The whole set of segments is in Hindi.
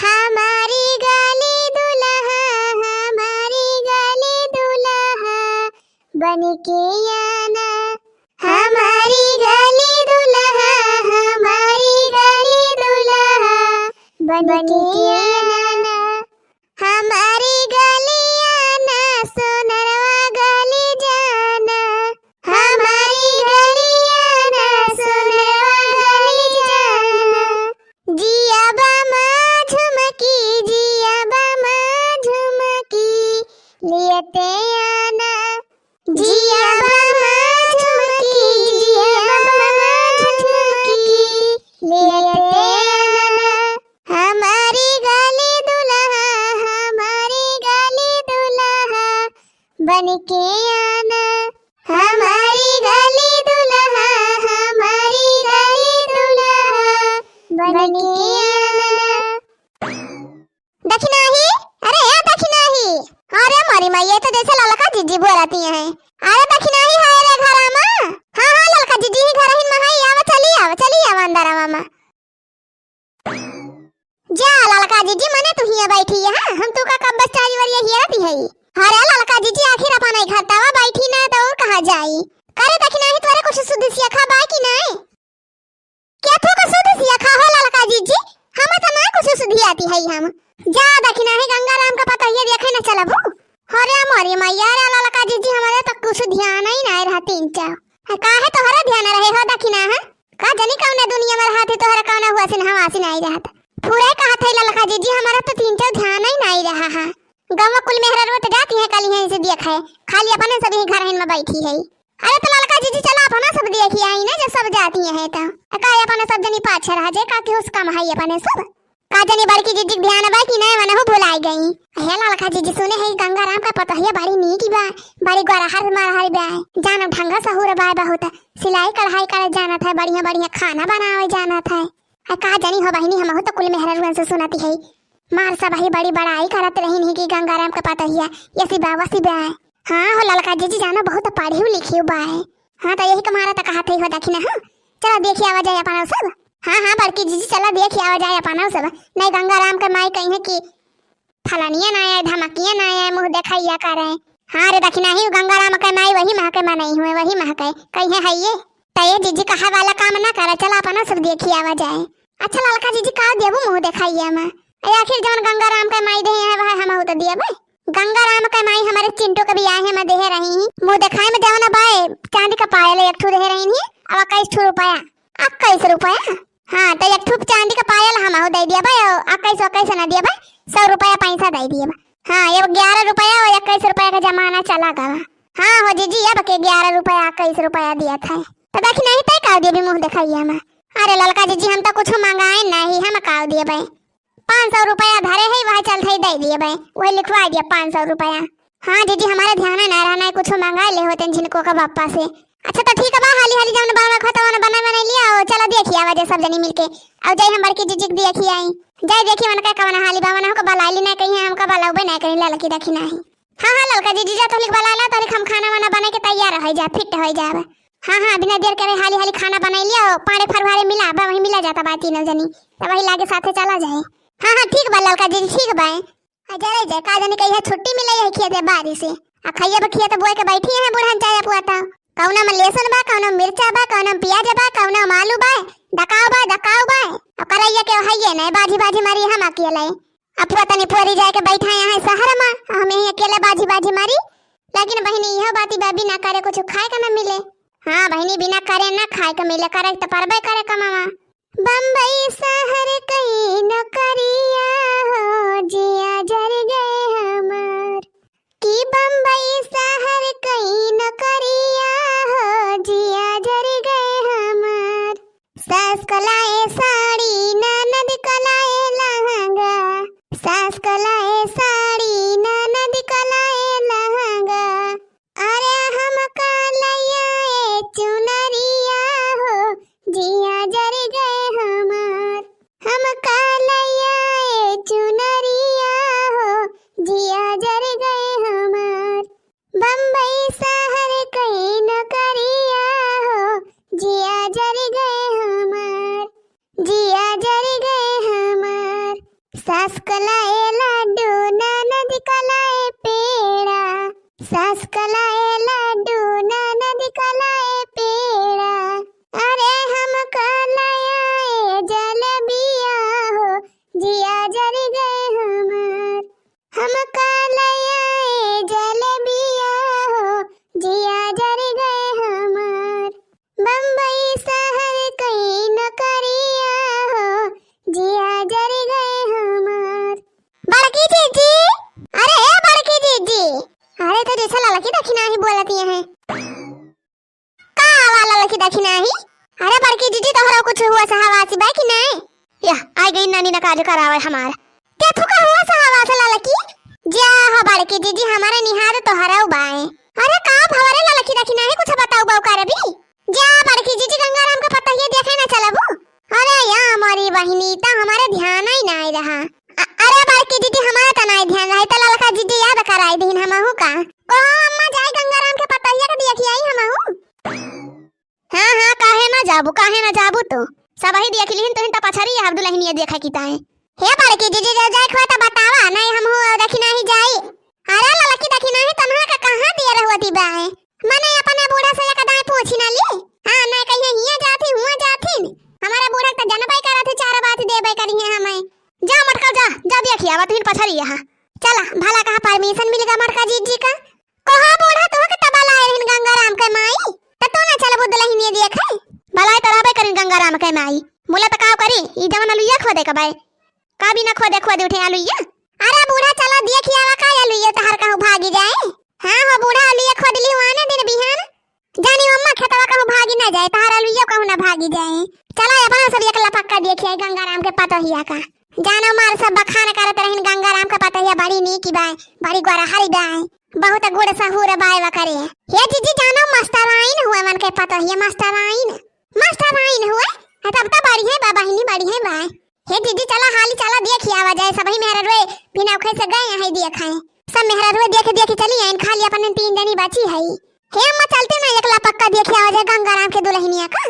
हमारी गली दुल्हा, हमारी गली दुल्हा बन के आना। हमारी गली दुल्हा, हमारी गली दुल्हा बन के आना। हमारी गली आना, सोनरवा गली जाना। हमारी गली आना, सोनरवा गली जाना। जिया बामा झुमकी, जिया बामा झुमकी लेते आना। जिया बामा झुमकी, जिया बामा झुमकी लेते आना। हमारी गली दुल्हा, हमारी गली दुल्हा बन के आना। हमारी गली दुल्हा, हमारी गली दुल्हा बन के आना। दखिनाही, अरे या दखिनाही, अरे मारी माई तो जैसे ललका जीजी बोलती है। अरे दखिनाही है रे घरा में। हाँ हाँ ललका जीजी ही घर हिन में आवा चली आवा अंदर आवा मां। जा ललका जीजी मने तू हिया बैठी है। हाँ हम तू का कब बस चाय वरिया हिया रहती है। अरे ललका जीजी आखिर अपन नहीं खाता वा बैठी ना तो और कहां जाई। करे दखिनाही तोरे कुछ शुद्ध सिया खा बाई कि नहीं। क्या तू का शुद्ध सिया खा हो ललका जीजी। हम तो ना कुछ शुद्ध आती है हम। जा दखिनाही गंगाराम का पता ये देखे ना चलबू। अरे मोरी मैया रे ललका जीजी हमारे तो कुछ ध्यान ही नहीं रहा तीन चार। काहे तोहरा ध्यान रहे हो दखिना है। का जनी कौन दुनिया में रहते तोहरा कौन हुआ सिन हम आसी नहीं रहत। पूरे कहा थे ललका जीजी हमारा तो तीन चार ध्यान ही नहीं रहा है। गांव कुल मेहरा रोत जाती है काली है से देखे खाली अपने सब ही घर में बैठी है। अरे तो ललका जीजी चला अपना सब देखी आई ना जो सब जाती है तो का अपने सब जनी पाछे रह जाए का के उस काम है अपने सब। का जनी बड़की जीजी ध्यान बा कि नहीं मने हो भुलाई गई। हे ललका जीजी सुने है गंगाराम का पता है बड़ी नीक बा बड़ी गोरहर मारहर बा जाना ढंगा सहूर बा बहुत सिलाई कढ़ाई करे जाना था बढ़िया बढ़िया खाना बनावे जाना था। का जानी हो बहिनी हम हो तो कुल मेहरा से सुनाती है मार सब ही बड़ी बड़ाई करत रही नहीं कि गंगाराम का पता है ये सी बाबा सी बा। हाँ हो ललका जीजी जानो बहुत पढ़ी लिखी बा है। हाँ तो यही कमारा तो कहा थे हो दखिना। हाँ चलो देखिए आवा जाए अपना सब। हाँ हाँ बड़की जीजी चला देखिए आवा जाए अपना सब। नहीं गंगाराम के माई कहीं कि फलानिया ना आए धमकिया ना आए मुंह दिखाइया करे। हाँ रे दखिना ही गंगाराम के माई वही महके में नहीं हुए वही महके कहीं है ये तो ये जीजी कहा वाला काम ना करे। चला अपना सब देखिए आवा जाए। अच्छा ललका जीजी का देबू मुंह दिखाइए मैं आखिर जौन गंगाराम का माई दे है वह हम तो दिया भाई। गंगाराम का माई हमारे चिंटू के भी आए हैं मैं दे रही मुंह दिखाए में जाओ ना बाय चांदी का पायल एक ठू दे रही है अब 21 रुपया 21 रुपया। हाँ तो एक ठू चांदी का पायल हम दे दिया भाई 21 ना दिया भाई 100 रुपया पैसा दे दिया। हाँ ये 11 रुपया और 21 रुपया का जमाना चला गया। हाँ हो जीजी अब के 11 रुपया 21 रुपया दिया था तो देखी नहीं तय का दिए भी मुंह दिखाइए हमें। अरे ललका जीजी हम तो कुछ मंगाए नहीं हम काव दिए भाई 500 रुपया धरे है वह चल थे दे दिए भाई वही लिखवा दिया 500 रुपया। हाँ जीजी हमारे ध्यान ना रहना है कुछ मंगा ले होते जिनको का बापा से। अच्छा तो ठीक है बा हाली हाली जब बाबा खाता वाला बना लिया और चला देखिए आवाज सब जनी मिलके और जय हम बड़की जीजी देखी आई जय देखिए मन का कवना हाली बाबा ना को बलाली ना कहीं हमका बलावे ना कहीं ललकी देखी नहीं। हाँ हाँ ललका जीजी जा तो लिख बलाला तो हम खाना वाना बना के तैयार हो जा फिट हो जाए। हाँ हाँ बिना देर करे हाली हाली खाना बना लिया पाड़े फरवारे मिला बा वही मिला जाता बा तीनों जनी तो वही लागे साथे चला जाए। हाँ हाँ ठीक बा ललका जी ठीक बा। जय जय का जनी कही छुट्टी मिले है खेते बारी से आ खइया बखिया तो बोए के बैठी है बुढ़न चाय पुआता कौना में लहसुन बा कौना मिर्चा बा कौना प्याज बा कौना आलू बा दकाव बा और करैया के हइए नहीं बाजी मारी हम अकेले अब पता नहीं पूरी जाए के बैठा है शहर में हमें अकेले बाजी मारी। लेकिन बहनी यह बाती बाबी ना करे कुछ खाए का ना मिले। हाँ बहनी बिना करे ना खाए का मिले करे तो परबे करे कमावा। बम्बई शहर कहीं न करिया हो जिया जर गए हमार कि बम्बई शहर कहीं न करिया हो जिया जर गए हमार। सास कलाए साड़ी ननद कलाए लहंगा सास कलाए साड़ी ननद कलाए लहंगा। अरे हम कलैया चुनरिया हो जिया जर गए हमार। हम कलैया चुनरिया हो जिया जर गए हमार। बम्बई शहर कहीं न करिया हो जिया जर गए हमार जिया जर गए हमार। सास कलाए लड्डू ननद कलाए पेड़ा, सास कलाए लड्डू ननद कलाए पेड़ा। अरे हम कलाए जलेबिया हो जिया जर गए हमार, हम कलाए जलेबिया हो जिया जर गए हमार। बम्बई शहर कहीं नौकरिया हो जिया जर गए हमार। बड़की जीजी, अरे बड़की जीजी, अरे तो जैसा लड़की दक्षिणा ही बोलती है का वाला लड़की दक्षिणा ही। अरे बड़की जीजी तोहरा कुछ हुआ सहावासी बा कि नहीं? या आ गई नानी ना काज करावे हमार के थुका हुआ सहावास लड़की जा हो बड़की जीजी हमारे निहार तोहरा बाए। अरे का भवरे लड़की दक्षिणा ही कुछ बताओ बाऊ कर भी जा बड़की जीजी गंगाराम का पता ये देखे ना चलबू। अरे या हमारी बहिनी तो हमारे ध्यान ही नहीं रहा। अरे बड़की जीजी हमारा तो नहीं ध्यान रहा तो लड़का जीजी याद कराई दिन हमहू का को अम्मा जाए गंगाराम के पता ये के देखी आई हमहू। हां हां काहे ना जाबू तो सब ही देख लिहिन तो हिंता पछरी अब्दुल्लाह ने देखा की ताए। हे बड़की जीजी जाए खवा तो बतावा नहीं हमहू दक्षिणा ही जाई। अरे लड़की दक्षिणा ही तन्हा का कहां दिए रहवती बाए मने अपने बूढ़ा से एक दाई पूछी ना ली। हां नहीं कहिए हिया जाती हुआ जाती हमारा बूढ़ा तो जनबाई करा थे चार बात देबे करिए हमें। जा मटका जा जा देखिए आवा तुहिन पछरी यहां चला भला कहा परमिशन मिलेगा मटका जीजी का कहां बूढ़ा तो के तबला है हिन गंगाराम के माई त तो ना चल बुदलही ने देखे भला तराबे करिन गंगाराम के माई मोला त का करी ई जवन लुइया खोदे का बाई का भी ना खोदे उठे आलुइया। अरे बूढ़ा चला देखिए आवा का आलुइया तहर कहू भागी जाए। हां हो बूढ़ा आलुइया खोद ली वाने दिन बिहान जानी अम्मा खेतवा कहू भागी ना जाए तहर आलुइया कहू ना भागी जाए। चला अपना सब एकला पक्का देखिए गंगाराम के पतहिया का जानो मार सब बखान करत रहन गंगाराम का पतहिया बड़ी नी की बाय बड़ी गोरा हरी बाय बहुत गुड़ सहूर बाय वा करे। हे जीजी जानो मास्टराइन हुए मन के पतहिया मास्टराइन हुए तब तो बड़ी है बाबा ही बड़ी है बाय। हे जीजी चला हाली चला देखिए आवा जाए सभी मेहरा रोए बिना उखे से गए है देखाए सब मेहरा रोए देखे चली आइन खाली अपन 3 जनी बची है। हे अम्मा चलते ना एकला पक्का देखिए आवा जाए गंगाराम के दुल्हनिया का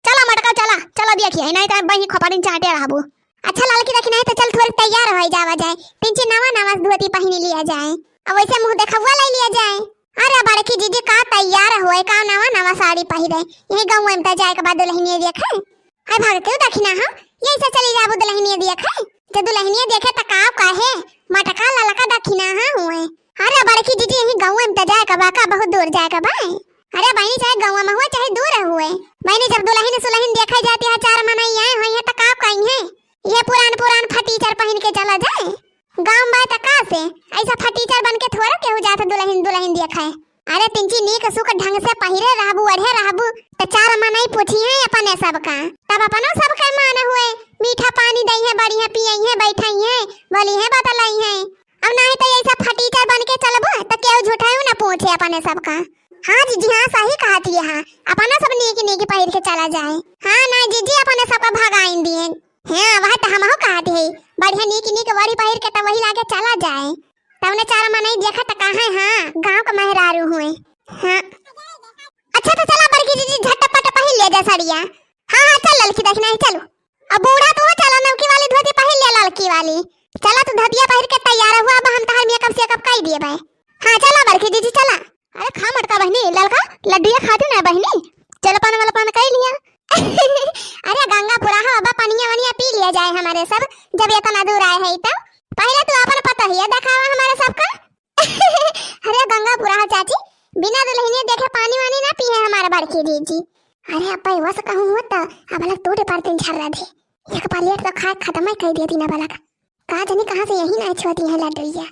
चला मटका चला देखिए नहीं तो बही खपाड़िन चाटे रहबू। अच्छा लड़की देखी नहीं तो चल थोड़ी तैयार हो जावा जाए पिंची नवा धोती पहनी लिया जाए अब वैसे मुंह देखवा ले लिया जाए। अरे बड़की जीजी का तैयार होए का नवा साड़ी पहिरे यही गांव में त जाए के बाद दुल्हनिया देखे आई भागते दक्षिणा हम यही से चली जाबू दुल्हनिया देखे जब दुल्हनिया देखे त का काहे मटका ललका दक्षिणा हां हुए। अरे बड़की जीजी यही गांव में त जाए का बाका बहुत दूर जाए का बाई। अरे बहनी चाहे गांव में हुए चाहे दूर हुए बहनी जब दुल्हन सुलहन देखा जाती है चार मनाई आए हुए है त का कहीं है ये पुरान फटीचर पहन के चला जाए गांव में त का से ऐसा फटीचर बन के थोड़ा केहू जात दुल्हन देखा है। अरे पिंची नीक सुख ढंग से पहिरे रहबू अढ़े रहबू त चार मनाई पूछी है अपने सब का तब अपनो सब का मान हुए मीठा पानी दई है बढ़िया पियई है बैठाई है बोली है बतलाई है। अब नहीं तो ऐसा फटीचर बन के चलबू त केहू झूठाऊ ना पूछे अपने सब का। हां जीजी हां सही कहती है हां अपना सब नीक पहिर के चला जाए। हां ना जीजी अपने सब का भगाइन दिए हां वह त हमहु कहती है बढ़िया नीक वड़ी पहिर के त वही लागे चला जाए तवने चार मनाई देखा त कहां हां गांव का मेहरारू हुए। हां अच्छा तो चला बड़की जीजी झटपट पहिन ले जा साड़िया। हां चल लड़की देखना है चलो अब बूढ़ा तो चला नमकी वाली धोती पहिन ले लड़की वाली चला तू धोतिया पहिर के तैयार हुआ अब हम तहर मेकअप से कब काई दिए भाई। हां चला बड़की जीजी चला। अरे खा मटका बहनी लड़का लड्डूया खाती ना बहनी चल पान कई लिया। अरे गंगा पुरा बाबा पानिया पी लिया जाए हमारे सब जब इतना दूर आए है तो पहले तू अपन पता ही दिखावा हमारे सबका। अरे गंगा पुरा चाची बिना दुल्हनिया देखे पानी वानी ना पिए हमारे बड़की जीजी। अरे अब भाई वस कहूं होता अब अलग टूटे पड़ते झर रहे एक प्लेट तो खा खत्म ही कर दिया ना बालक कहा जानी कहां से यही ना छोटी है लड्डूया।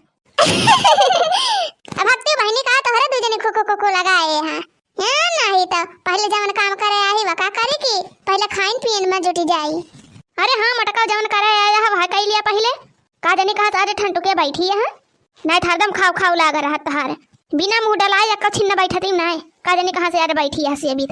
अब हत्ती बहनी कहा तो हरे दो जने खो लगाए हां नहीं तो पहले जवन काम करे आई वका करे की पहले खाइन पियन में जुटी जाई। अरे हां मटका जवन करे आया है वह कई लिया पहले का जानी कहा अरे ठंडू के बैठी है नहीं हरदम खाओ लाग रहा तहार बिना मुंह डलाए या कछिन न बैठती नहीं का जानी कहां से अरे बैठी है हसी अभी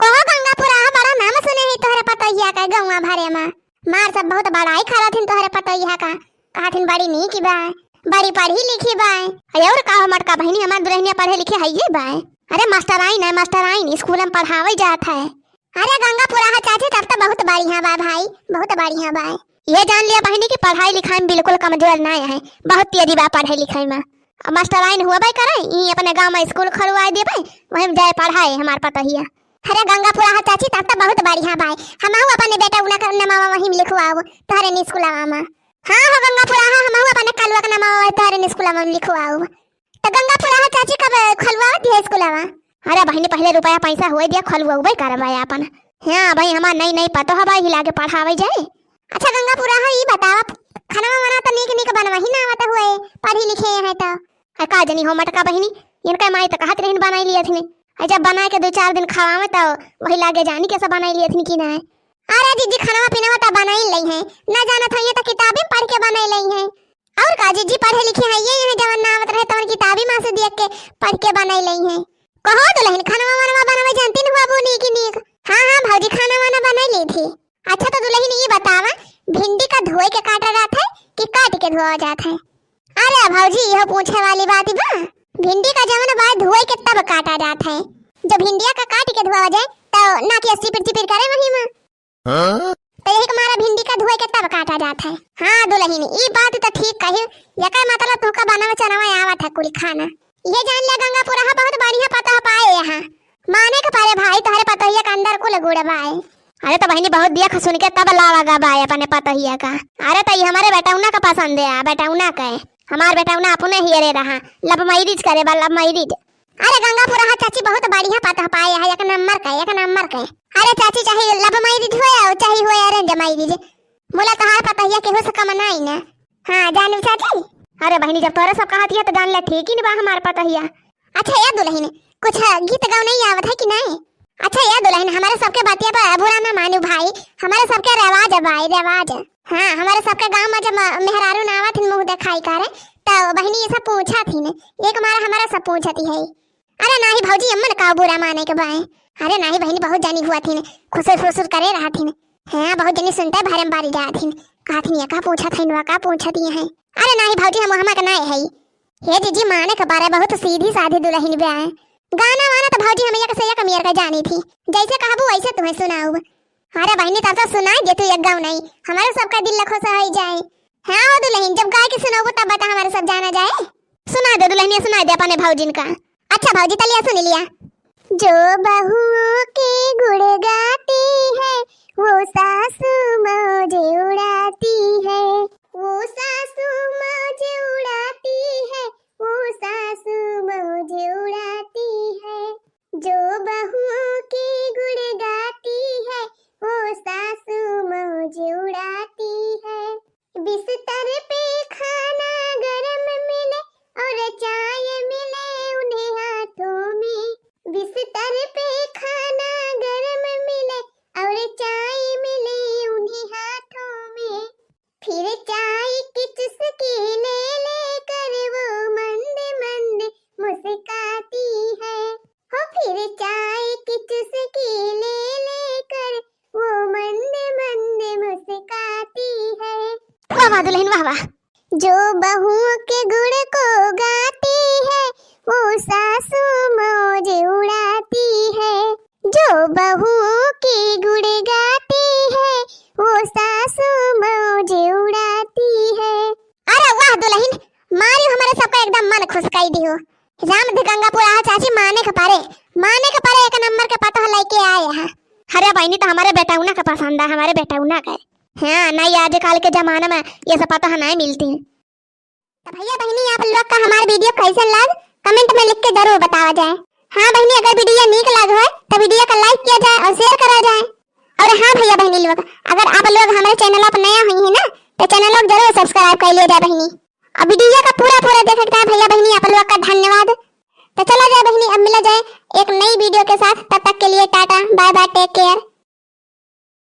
कहो गंगापुरा बड़ा नाम सुने है तोहरे पतैया का गौवा भरे में मार सब बहुत बड़ाई खरा थिन तोहरे पतैया का कहा थिन बड़ी नी की बा बड़ी पढ़ी लिखी बा और का मटका बहनी हमार दुल्हनिया पढ़े लिखे है ये बा। अरे मास्टराइन स्कूल में पढ़ावे जात है। अरे गंगापुरा चाची तब तो बहुत बढ़िया बा भाई बहुत बढ़िया बा ये जान लिया बहनी की पढ़ाई लिखाई में बिल्कुल कमजोर ना है, बहुत तेजी बा पढ़ाई लिखाई में। मास्टर आइन हुआ भाई करे ई अपने गांव में स्कूल खोलवा दे भाई, वहीं जाए पढ़ाए हमार पता ही है। अरे गंगापुरा हा चाची तब तो बहुत बढ़िया भाई, हम अपने बेटा उना का नाम वहीं लिखवाओ तोहरे नी स्कूल में। हां हो गंगापुरा हा हम अपने कलवा का नाम तोहरे स्कूल में लिखवाओ। तो गंगापुरा हा चाची कब खोलवा दिए स्कूल में? अरे बहनी पहले रुपया पैसा होए दिया खोलवाओ करवाए अपन। हां भाई हमार नहीं पता है भाई हिला के पढ़ावे जाए। अच्छा गंगापुरा हा ई बताओ खाना वाना तो नीक बनवाही ना आवत हुए, पढ़ी लिखे है तो का जनी हो मटका बहनी इनका माई तो कहत रहन बनाई लिए थी, जब बना के 2-4 दिन खवावे तो वही लागे जानी कैसे बनाई लिए थी कि ना। अरे दीदी खाना पीना तो बनाई लई है ना, जाना था ये तो किताबें पढ़ के बनाई लई है। और का जी पढ़े लिखे है ये जवन ना आवत रहे तो किताबें मां से देख के पढ़ के बनाई लई है। कहो दुल्हन खाना वाना बनावे जानती न बाबू नी की नीक? हां भौजी खाना वाना बनाई ली थी। अच्छा तो दुल्हन ये बतावा भिंडी का धोए के काटा जाता है कि काट के धोआ जाता है? अरे भौजी यह पूछे वाली बात बा, भिंडी का जवन बा धोए के तब काटा जाता है, जब भिंडिया का काट के धोआ जाए तो ना कि अस्सी पिरची पिर करे वही में। तो यही हमारा भिंडी का धोए के तब काटा जाता है। हां दुल्हन ये बात तो ठीक कही, यका मतलब तो का बनावे चनावा आवत है कुल खाना। ये जान ले गंगापुरा हा बहुत बढ़िया पता पाए यहां माने के पारे भाई तोहरे पता ही के अंदर कुल गुड़ बाए। अरे तो बहनी बहुत दिया सुन के तब लावागा बाए अपने पता ही का। अरे तो ये हमारे बेटा उना का पसंद है, बेटा उना का है हमार बेटा उना अपने ही रे रहा लब मैरिज करे बा लब मैरिज। अरे गंगापुरा हा चाची बहुत बढ़िया पता पाए है एक नंबर का। अरे चाची चाहे लब मैरिज हो या चाहे हो अरेंज मैरिज मोला तहार पता ही के हो सका मनाई ना। हां जानू चाची। अरे बहनी जब तोरे सब कहती है तो जान ले ठीक ही नहीं बा हमार पता ही। अच्छा यार दुल्हन कुछ गीत गाओ नहीं आवत है कि नहीं? अच्छा यार दुल्हन हमारे सबके बातिया पर बुरा ना मानू भाई, हमारे सबके रिवाज है भाई रिवाज। हां हमारे सबके गांव में जब मेहरारू ना आवत मुंह दिखाई करे तो बहनी ये सब पूछा थी ने, एक मारा हमारा सब पूछती है। अरे नहीं भौजी अम्मन का बुरा माने के बाए। अरे नहीं बहनी बहुत जानी हुआ थी ने खुसुर करे रहा थी ने। हां बहुत जनी सुनते भरम बारी जा थी का थी का पूछा थी का पूछती है। अरे नहीं भौजी हम का नहीं है हे जीजी माने के बारे बहुत सीधी साधी दुल्हन बे आए। गाना वाना तो भौजी हम एक से एक मेर का जानी थी, जैसे कहबू वैसे तुम्हें सुनाऊ। अरे बहनी तब तो सुनाई दे तू एक गाँव नहीं हमारे सबका दिल लखो से हो जाए। हाँ दुल्हन जब गाय के सुनाऊ तब बता हमारे सब जाना जाए। सुना दे दुल्हनिया सुना दे अपने भौजिन का। अच्छा भौजी तलिया सुन लिया। जो बहुओं के गुण गाती है वो सासू मौज उड़ाती है, वो सासू मौज उड़ाती है, वो सासू मौज उड़ाती है। जो बहुओं के गुण गाती है वो सासू मौज उड़ाती है। बिस्तर पे खाना गरम मिले और चाय मिले उन्हें हाथों में, बिस्तर पे खाना गरम मिले और चाय मिले उन्हें हाथों में, फिर चाय की चुस्की ले ले कर वो मंद मंद मुस्काती है, हो फिर चाय की चुस्की ले ले कर वो मंद मंद मुस्काती है। वाह वाह दुल्हन वाह वाह। जो बहुओं के गुण को गाती है वो सासू मौज उड़ाती है, जो बहुओं के गुण गाती है वो सासू मौज उड़ाती है। अरे वाह दुल्हन मारी हमारे सबका एकदम मन खुश कर दियो। राम गंगापुरा चाची माने के पारे एक नंबर के पता लेके आए हैं। अरे बहनी तो हमारे बेटा उना का पसंद है, हमारे बेटा उना का। हाँ नहीं आजकल के जमाने में ये सब पता नहीं मिलती। तो भैया बहनी आप लोग का हमारा वीडियो कैसा लग कमेंट में लिख के जरूर बतावा जाए। हाँ बहनी अगर वीडियो नीक लग हो तो वीडियो को लाइक किया जाए और शेयर करा जाए। और हाँ भैया बहनी लोग अगर आप लोग हमारे चैनल पर नया हुई है ना तो चैनल लोग जरूर सब्सक्राइब कर लिया जाए बहनी। और वीडियो का पूरा देखता है भैया बहनी आप लोग का धन्यवाद। तो चला जाए बहनी अब मिला जाए एक नई वीडियो के साथ, तब तक के लिए tata bye bye take care.